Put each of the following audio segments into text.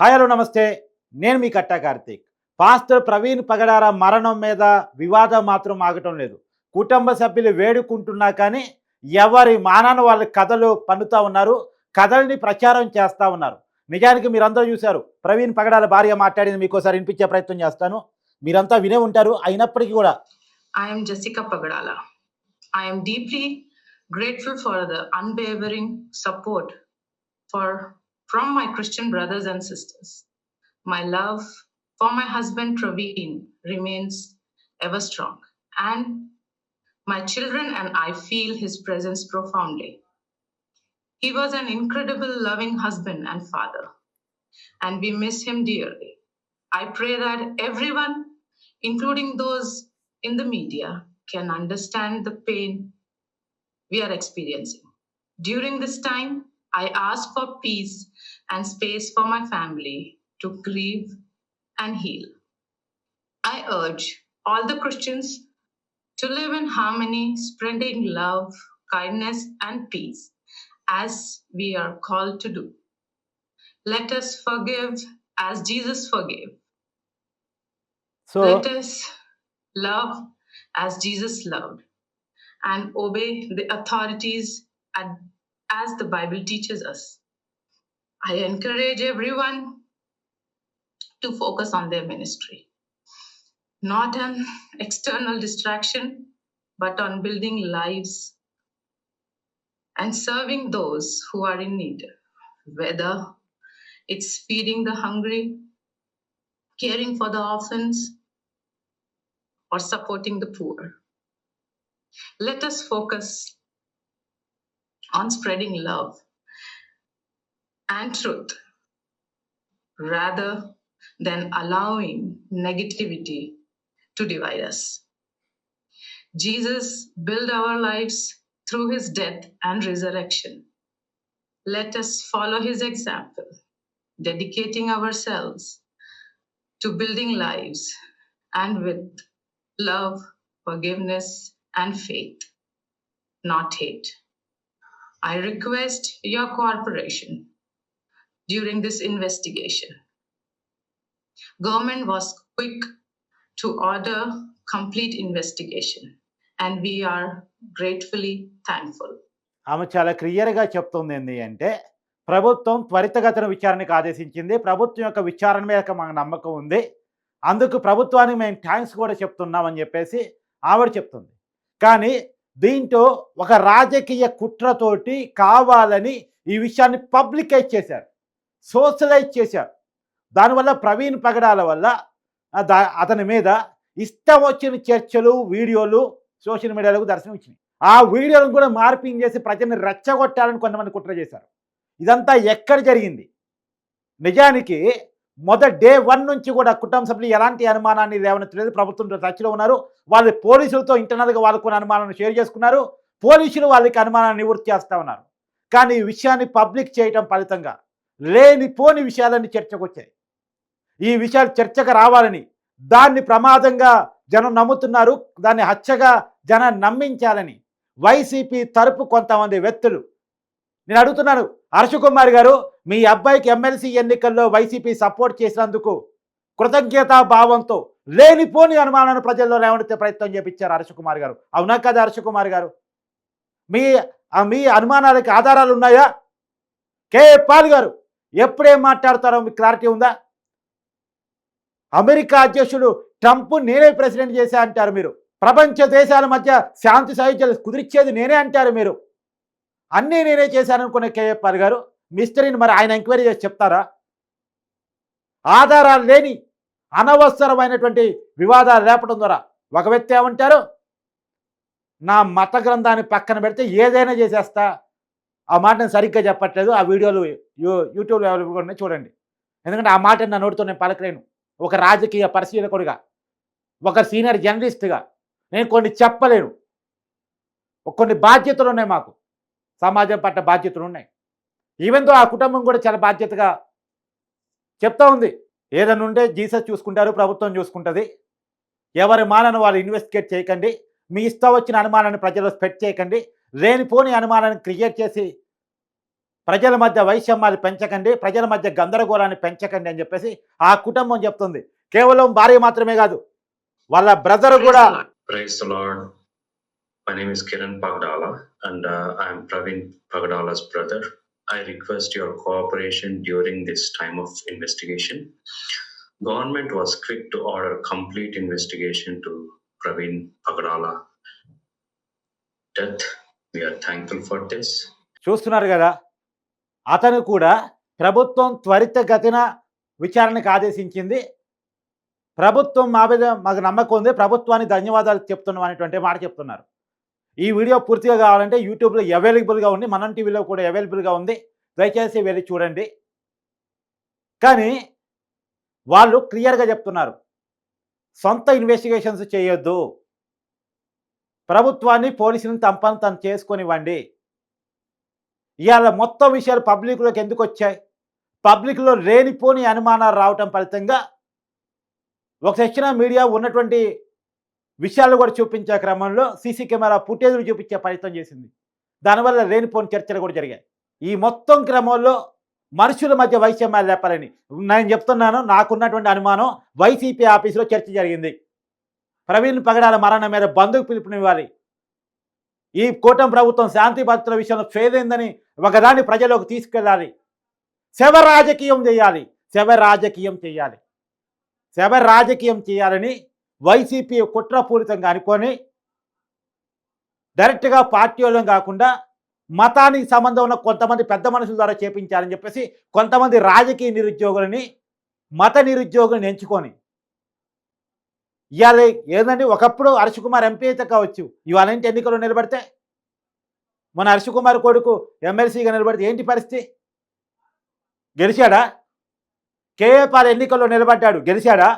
Hi hello నమస్తే. నేను మీ కట్టా Karthik. Pastor Praveen Pagadara మరణం మీద వివాదం మాత్రం ఆగటం లేదు. కుటుంబ సభ్యులు వేడుకుంటున్నా కానీ ఎవరి మానాన వాళ్ళు కథలు పన్నుతా ఉన్నారు. కథల్ని ప్రచారం చేస్తా ఉన్నారు. నిజానికి మీరందరూ చూశారు. ప్రవీణ్ పగడాల భార్య మాట్లాడింది మీకోసారి వినిపించే ప్రయత్నం చేస్తాను. మీరంతా వినే ఉంటారు. అయినప్పటికీ కూడా I am Jessica Pagadala. I am deeply grateful for the unwavering support from my Christian brothers and sisters. My love for my husband Praveen remains ever strong, and my children and I feel his presence profoundly. He was an incredible, loving husband and father, and we miss him dearly. I pray that everyone, including those in the media, can understand the pain we are experiencing. During this time, I ask for peace and space for my family to grieve and heal. I urge all the Christians to live in harmony, spreading love, kindness, and peace as we are called to do. Let us forgive as Jesus forgave. Let us love as Jesus loved, and obey the authorities as the Bible teaches us. I encourage everyone to focus on their ministry, not an external distraction, but on building lives and serving those who are in need, whether it's feeding the hungry, caring for the orphans, or supporting the poor. Let us focus on spreading love and truth rather than allowing negativity to divide us. Jesus built our lives through his death and resurrection. Let us follow his example, dedicating ourselves to building lives and with love, forgiveness, and faith, not hate. I request your cooperation during this investigation. Government was quick to order complete investigation, and we are gratefully thankful. ఆమె చాలా క్లియర్‌గా చెప్తుంది ఏంది అంటే, ప్రభుత్వం త్వరితగతిన విచారణకు ఆదేశించింది. ప్రభుత్వం యొక్క విచారణ మీద మాకు నమ్మకం ఉంది. అందుకు ప్రభుత్వానికి మేము థాంక్స్ కూడా చెప్తున్నామని చెప్పేసి ఆవిడ చెప్తుంది. కానీ దీంట్లో ఒక రాజకీయ కుట్రతోటి కావాలని ఈ విషయాన్ని పబ్లికైజ్ చేశారు. సోషలైజ్ చేశారు. దానివల్ల ప్రవీణ్ పగడాల వల్ల అతని మీద ఇష్టం వచ్చిన చర్చలు, వీడియోలు సోషల్ మీడియాలో దర్శనం ఇచ్చినాయి. ఆ వీడియోలను కూడా మార్పింగ్ చేసి ప్రజల్ని రెచ్చగొట్టాలని కొంతమంది కుట్ర చేశారు. ఇదంతా ఎక్కడ జరిగింది? నిజానికి డే 1 నుంచి కూడా కుటుంబ సభ్యులు ఎలాంటి అనుమానాన్ని లేవనెత్తలేదు. ప్రభుత్వంతో టచ్లో ఉన్నారు. వాళ్ళు పోలీసులతో ఇంటర్నల్‌గా వాళ్ళకున్న అనుమానాలను షేర్ చేసుకున్నారు. పోలీసులు వాళ్ళకి అనుమానాన్ని నివృత్తి చేస్తూ ఉన్నారు. కానీ ఈ విషయాన్ని పబ్లిక్ చేయటం ఫలితంగా లేనిపోని విషయాలన్నీ చర్చకొచ్చాయి. ఈ విషయాలు చర్చకు రావాలని, దాన్ని ప్రమాదంగా జనం నమ్ముతున్నారు. దాన్ని హత్యగా జనాన్ని నమ్మించాలని వైసీపీ తరపు కొంతమంది వ్యక్తులు, నేను అడుగుతున్నాను, హర్షకుమార్ గారు, మీ అబ్బాయికి ఎమ్మెల్సీ ఎన్నికల్లో వైసీపీ సపోర్ట్ చేసినందుకు కృతజ్ఞతా భావంతో లేనిపోని అనుమానాన్ని ప్రజల్లో లేవనెత్తే ప్రయత్నం చేపించారు హర్షకుమార్ గారు. అవునా కదా హర్షకుమార్ గారు? మీ అనుమానాలకి ఆధారాలు ఉన్నాయా? కేఏ పాల్ గారు ఎప్పుడేం మాట్లాడతారో మీకు క్లారిటీ ఉందా? అమెరికా అధ్యక్షుడు ట్రంప్ నేనే ప్రెసిడెంట్ చేశా అంటారు మీరు. ప్రపంచ దేశాల మధ్య శాంతి సహించాలు కుదిర్చేది నేనే అంటారు మీరు. అన్నీ నేనే చేశాననుకునే కేఏ పాల్ గారు మిస్టరీని మరి ఆయన ఎంక్వైరీ చేసి చెప్తారా? ఆధారాలు లేని అనవసరమైనటువంటి వివాదాలు లేపడం ద్వారా ఒక వ్యక్తి ఏమంటారు, నా మత గ్రంథాన్ని పక్కన పెడితే ఏదైనా చేసేస్తా. ఆ మాట నేను సరిగ్గా చెప్పట్లేదు. ఆ వీడియోలు యూట్యూబ్లో ఎవరు చూడండి. ఎందుకంటే ఆ మాట నా నోటితో నేను పలకలేను. ఒక రాజకీయ పరిశీలకుడిగా, ఒక సీనియర్ జర్నలిస్ట్గా నేను కొన్ని చెప్పలేను. కొన్ని బాధ్యతలు ఉన్నాయి, మాకు సమాజం పట్ల బాధ్యతలు ఉన్నాయి. ఈవెన్తో ఆ కుటుంబం కూడా చాలా బాధ్యతగా చెప్తా ఉంది. ఏదైనా ఉంటే జీసస్ చూసుకుంటారు, ప్రభుత్వం చూసుకుంటుంది. ఎవరి మానను వాళ్ళు ఇన్వెస్టిగేట్ చేయకండి. మీ ఇష్టం వచ్చిన అనుమానాన్ని ప్రజల్లో స్ప్రెడ్ చేయకండి. లేనిపోని అనుమానాన్ని క్రియేట్ చేసి ప్రజల మధ్య వైషమ్యాలు పెంచకండి, ప్రజల మధ్య గందరగోళాన్ని పెంచకండి అని చెప్పేసి ఆ కుటుంబం చెప్తుంది. కేవలం భార్య మాత్రమే కాదు, వాళ్ళ బ్రదర్ Praise కూడా. the Lord. Praise the Lord. My name is Kiran Pagdala and I am Praveen Pagdala's brother. I request your cooperation during this time of investigation. Government was quick to order complete investigation to Praveen Pagdala death. We are thankful for this. చూస్తున్నారు కదా, అతను కూడా ప్రభుత్వం త్వరితగతిన విచారణకు ఆదేశించింది. ప్రభుత్వం మా మీద మాకు నమ్మకం ఉంది, ప్రభుత్వానికి ధన్యవాదాలు చెప్తున్నాం అనేటువంటి మాట చెప్తున్నారు. ఈ వీడియో పూర్తిగా కావాలంటే యూట్యూబ్లో అవైలబుల్గా ఉంది, మనం టీవీలో కూడా అవైలబుల్గా ఉంది, దయచేసి వెళ్ళి చూడండి. కానీ వాళ్ళు క్లియర్గా చెప్తున్నారు, సొంత ఇన్వెస్టిగేషన్స్ చేయొద్దు, ప్రభుత్వాన్ని పోలీసులను తను చేసుకొనివ్వండి. ఇవాళ మొత్తం విషయాలు పబ్లిక్లోకి ఎందుకు వచ్చాయి? పబ్లిక్లో లేనిపోని అనుమానాలు రావటం ఫలితంగా ఒక సెక్షన్ మీడియా ఉన్నటువంటి విషయాలు కూడా చూపించే క్రమంలో సీసీ కెమెరా ఫుటేజ్లు చూపించే ప్రయత్నం చేసింది. దానివల్ల లేనిపోని చర్చలు కూడా జరిగాయి. ఈ మొత్తం క్రమంలో మనుషుల మధ్య వైషమ్యాలు లేపాలని నేను చెప్తున్నాను. నాకున్నటువంటి అనుమానం, వైసీపీ ఆఫీసులో చర్చ జరిగింది. ప్రవీణ్ పగడాల మరణం మీద బంధుకు పిలుపునివ్వాలి, ఈ కూటమి ప్రభుత్వం శాంతి భద్రతల విషయంలో ఫెయిల్ అయిందని ఒకదాన్ని ప్రజలకు తీసుకెళ్ళాలి, శవ రాజకీయం చేయాలి, శవ రాజకీయం చేయాలని వైసీపీ కుట్రపూరితంగా అనుకొని డైరెక్ట్గా పార్టీ వాళ్ళం కాకుండా మతానికి సంబంధం ఉన్న కొంతమంది పెద్ద మనుషుల ద్వారా చేపించాలని చెప్పేసి కొంతమంది రాజకీయ నిరుద్యోగులని, మత నిరుద్యోగులను ఎంచుకొని ఇవాళ ఏంటంటే, ఒకప్పుడు హర్ష కుమార్ ఎంపీ అయితే కావచ్చు, ఇవాళ ఏంటి ఎన్నికల్లో నిలబడితే, మన హర్ష కుమార్ కొడుకు ఎమ్మెల్సీగా నిలబడితే ఏంటి పరిస్థితి? గెలిచాడా? కేఏపాల్ ఎన్నికల్లో నిలబడ్డాడు, గెలిచాడా?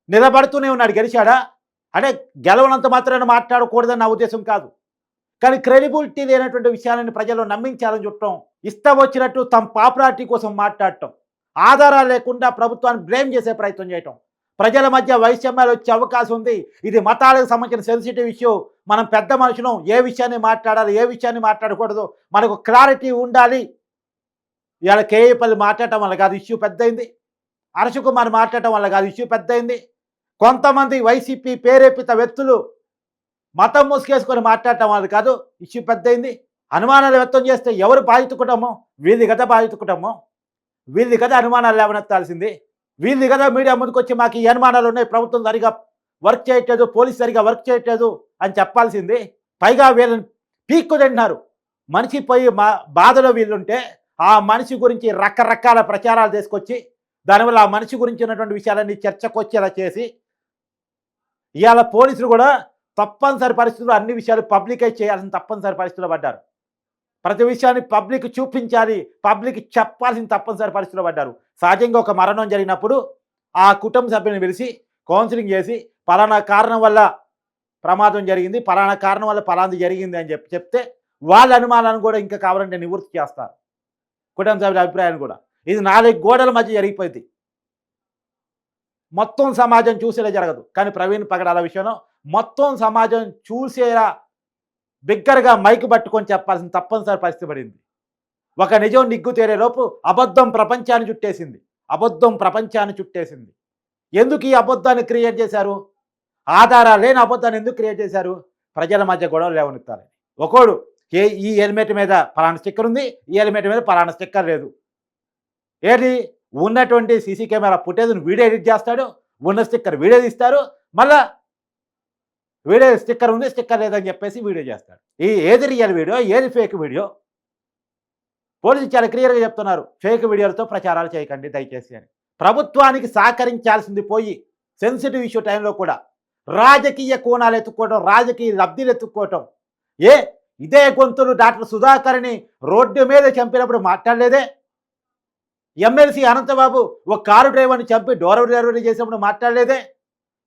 నిలబడుతూనే ఉన్నాడు, గెలిచాడా? అంటే గెలవనంత మాత్రాన మాట్లాడకూడదని నా ఉద్దేశం కాదు, కానీ క్రెడిబిలిటీ లేనటువంటి విషయాలను ప్రజలు నమ్మించాలని చూడటం, ఇష్టం వచ్చినట్టు తమ పాపులారిటీ కోసం మాట్లాడటం, ఆధారాలు లేకుండా ప్రభుత్వాన్ని బ్లేమ్ చేసే ప్రయత్నం చేయటం, ప్రజల మధ్య వైషమ్యాలు వచ్చే అవకాశం ఉంది. ఇది మతాలకు సంబంధించిన సెన్సిటివ్ ఇష్యూ. మనం పెద్ద మనుషులం, ఏ విషయాన్ని మాట్లాడాలి, ఏ విషయాన్ని మాట్లాడకూడదు, మనకు క్లారిటీ ఉండాలి. ఇవాళ కేఏపల్లి మాట్లాడటం వల్ల కాదు ఇష్యూ పెద్దయింది, హర్ష కుమార్ మాట్లాడటం వల్ల కాదు ఇష్యూ పెద్దయింది, కొంతమంది వైసీపీ ప్రేరేపిత వ్యక్తులు మతం ముసుగేసుకొని మాట్లాడటం వల్ల కాదు ఇష్యూ పెద్దయింది. అనుమానాలు వ్యక్తం చేస్తే ఎవరు బాధితుకుంటామో? వీళ్ళది కదా బాధితుకుంటామో, వీళ్ళది కదా అనుమానాలు లేవనెత్తాల్సింది, వీళ్ళది కదా మీడియా ముందుకు వచ్చి మాకు ఈ అనుమానాలు ఉన్నాయి, ప్రభుత్వం సరిగా వర్క్ చేయట్లేదు, పోలీసు సరిగా వర్క్ చేయట్లేదు అని చెప్పాల్సింది. పైగా వీళ్ళని పీక్కు తింటున్నారు. మనిషి పోయి బాధలో వీళ్ళుంటే ఆ మనిషి గురించి రకరకాల ప్రచారాలు తీసుకొచ్చి దానివల్ల ఆ మనిషి గురించి ఉన్నటువంటి విషయాలన్నీ చర్చకు వచ్చేలా చేసి ఇవాళ పోలీసులు కూడా తప్పనిసరి పరిస్థితుల్లో అన్ని విషయాలు పబ్లికైజ్ చేయాల్సిన తప్పనిసరి పరిస్థితుల్లో పడ్డారు. ప్రతి విషయాన్ని పబ్లిక్ చూపించాలి, పబ్లిక్ చెప్పాల్సిన తప్పనిసరి పరిస్థితుల్లో పడ్డారు. సహజంగా ఒక మరణం జరిగినప్పుడు ఆ కుటుంబ సభ్యులను పిలిచి కౌన్సిలింగ్ చేసి పలానా కారణం వల్ల ప్రమాదం జరిగింది, పలానా కారణం వల్ల పలాంది జరిగింది అని చెప్తే వాళ్ళ అనుమానాలను కూడా ఇంకా కావాలంటే నివృత్తి చేస్తారు, కుటుంబ సభ్యుల అభిప్రాయాన్ని కూడా. ఇది 4 గోడల మధ్య జరిగిపోయింది, మొత్తం సమాజం చూసేలా జరగదు. కానీ ప్రవీణ్ పగడాల విషయంలో మొత్తం సమాజం చూసేలా బిగ్గరగా మైక్ పట్టుకొని చెప్పాల్సిన తప్పనిసరి పరిస్థితి పడింది. ఒక నిజం నిగ్గు తేరేలోపు అబద్ధం ప్రపంచాన్ని చుట్టేసింది. ఎందుకు ఈ అబద్ధాన్ని క్రియేట్ చేశారు? ఆధారాలు లేని అబద్ధాన్ని ఎందుకు క్రియేట్ చేశారు? ప్రజల మధ్య గొడవలు లేవనెత్తాలని. ఒకడు ఈ హెల్మెట్ మీద పలానా స్టిక్కర్ ఉంది, ఈ హెల్మెట్ మీద పలానా స్టిక్కర్ లేదు. ఏది ఉన్నటువంటి సీసీ కెమెరా ఫుటేజ్ను వీడియో ఎడిట్ చేస్తాడు, ఉన్న స్టిక్కర్ వీడియో తీస్తారు, మళ్ళా వీడియో స్టిక్కర్ ఉంది స్టిక్కర్ లేదని చెప్పేసి వీడియో చేస్తాడు. ఏది రియల్ వీడియో, ఏది ఫేక్ వీడియో? పోలీసులు చాలా క్లియర్గా చెప్తున్నారు, ఫేక్ వీడియోలతో ప్రచారాలు చేయకండి దయచేసి అని. ప్రభుత్వానికి సహకరించాల్సింది పోయి సెన్సిటివ్ ఇష్యూ టైంలో కూడా రాజకీయ కోణాలు ఎత్తుక్కోవడం, రాజకీయ లబ్ధిలు ఎత్తుక్కోవటం. ఇదే గొంతులు డాక్టర్ సుధాకర్ని రోడ్డు మీద చంపినప్పుడు మాట్లాడలేదే? ఎమ్మెల్సీ అనంతబాబు ఒక కారు డ్రైవర్ని చంపి డోర్ డెలివరీ చేసినప్పుడు మాట్లాడలేదే?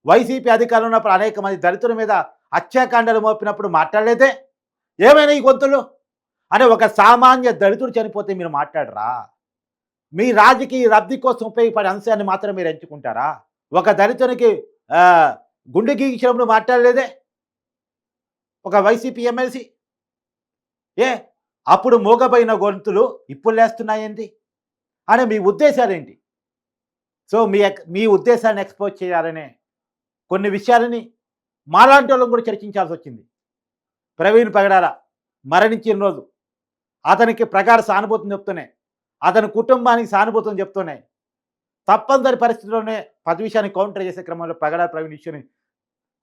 వైసీపీ అధికారులు ఉన్నప్పుడు అనేక మంది దళితుల మీద హత్యాకాండలు మోపినప్పుడు మాట్లాడలేదే? ఏమైనా ఈ గొంతులు అంటే ఒక సామాన్య దళితుడు చనిపోతే మీరు మాట్లాడరా? మీ రాజకీయ లబ్ధి కోసం ఉపయోగపడే అంశాన్ని మాత్రం మీరు ఎంచుకుంటారా? ఒక దళితునికి గుండె గీయించినప్పుడు మాట్లాడలేదే ఒక వైసీపీ ఎమ్మెల్సీ? అప్పుడు మూగబోయిన గొంతులు ఇప్పుడు లేస్తున్నాయేంటి అనే మీ ఉద్దేశాలేంటి? సో మీ ఉద్దేశాన్ని ఎక్స్‌పోజ్ చేయాలనే కొన్ని విషయాలని మాలాంటి వాళ్ళం కూడా చర్చించాల్సి వచ్చింది. ప్రవీణ్ పగడాల మరణించిన రోజు అతనికి ప్రగాఢ సానుభూతిని చెప్తూనే, అతని కుటుంబానికి సానుభూతిని చెప్తూనే, తప్పనిసరి పరిస్థితుల్లోనే ప్రతి విషయాన్ని కౌంటర్ చేసే క్రమంలో పగడాల ప్రవీణ్ ఇష్యూని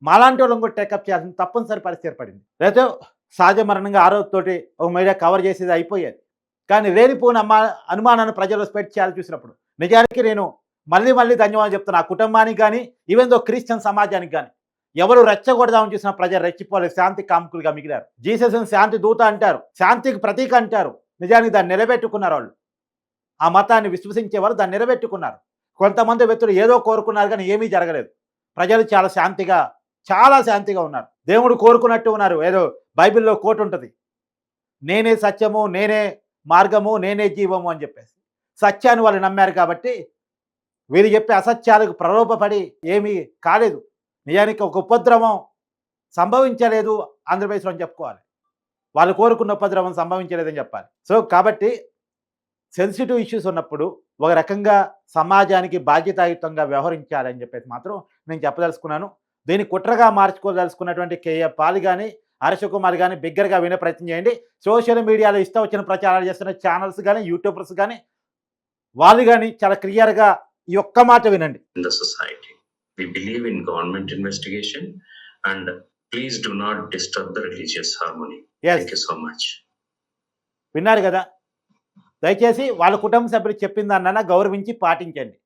మాలాంటి వాళ్ళం కూడా టేకప్ చేయాల్సిన తప్పనిసరి పరిస్థితి ఏర్పడింది. లేకపోతే సహజ మరణంగా ఆ రోజుతోటి ఒక మీడియా కవర్ చేసేది అయిపోయేది. కానీ లేనిపోని అనుమానాన్ని ప్రజల్లో స్ప్రెడ్ చేయాలని చూసినప్పుడు నిజానికి నేను మళ్ళీ ధన్యవాదాలు చెప్తున్నా. ఆ కుటుంబానికి కానీ, ఈవెన్ దో క్రిస్టియన్ సమాజానికి కానీ, ఎవరు రెచ్చగొడదామని చూసిన ప్రజలు రెచ్చిపోలేదు, శాంతి కాముకులుగా మిగిలారు. జీసస్ని శాంతి దూత అంటారు, శాంతికి ప్రతీక అంటారు. నిజానికి దాన్ని నిలబెట్టుకున్నారు వాళ్ళు. ఆ మతాన్ని విశ్వసించేవారు దాన్ని నిలబెట్టుకున్నారు. కొంతమంది వ్యక్తులు ఏదో కోరుకున్నారు కానీ ఏమీ జరగలేదు. ప్రజలు చాలా శాంతిగా ఉన్నారు. దేవుడు కోరుకున్నట్టు ఉన్నారు. ఏదో బైబిల్‌లో కోట్ ఉంటుంది, నేనే సత్యము, నేనే మార్గము, నేనే జీవము అని చెప్పేసి. సత్యాన్ని వాళ్ళు నమ్మారు కాబట్టి వీరు చెప్పే అసత్యాలకు ప్రలోభపడి ఏమీ కాలేదు. నిజానికి ఒక ఉపద్రవం సంభవించలేదు ఆంధ్రప్రదేశ్లో అని చెప్పుకోవాలి. వాళ్ళు కోరుకున్న ఉపద్రవం సంభవించలేదని చెప్పాలి. సో కాబట్టి సెన్సిటివ్ ఇష్యూస్ ఉన్నప్పుడు ఒక రకంగా సమాజానికి బాధ్యతాయుతంగా వ్యవహరించాలని చెప్పేసి మాత్రం నేను చెప్పదలుచుకున్నాను. దీన్ని కుట్రగా మార్చుకోదలుచుకున్నటువంటి కేఏ పాల్ కానీ, హర్ష కుమార్ కానీ బిగ్గరగా వినే ప్రయత్నం చేయండి. సోషల్ మీడియాలో ఇష్టం వచ్చిన ప్రచారాలు చేస్తున్న ఛానల్స్ కానీ, యూట్యూబర్స్ కానీ, వాళ్ళు కానీ చాలా క్లియర్గా ఈ ఒక్క మాట వినండి. In the society, we believe in government investigation, and please do not disturb the religious harmony. Yes. Thank you so much. విన్నారు కదా, దయచేసి వాళ్ళ కుటుంబ సభ్యులు చెప్పిన దాన్నైనా గౌరవించి పాటించండి.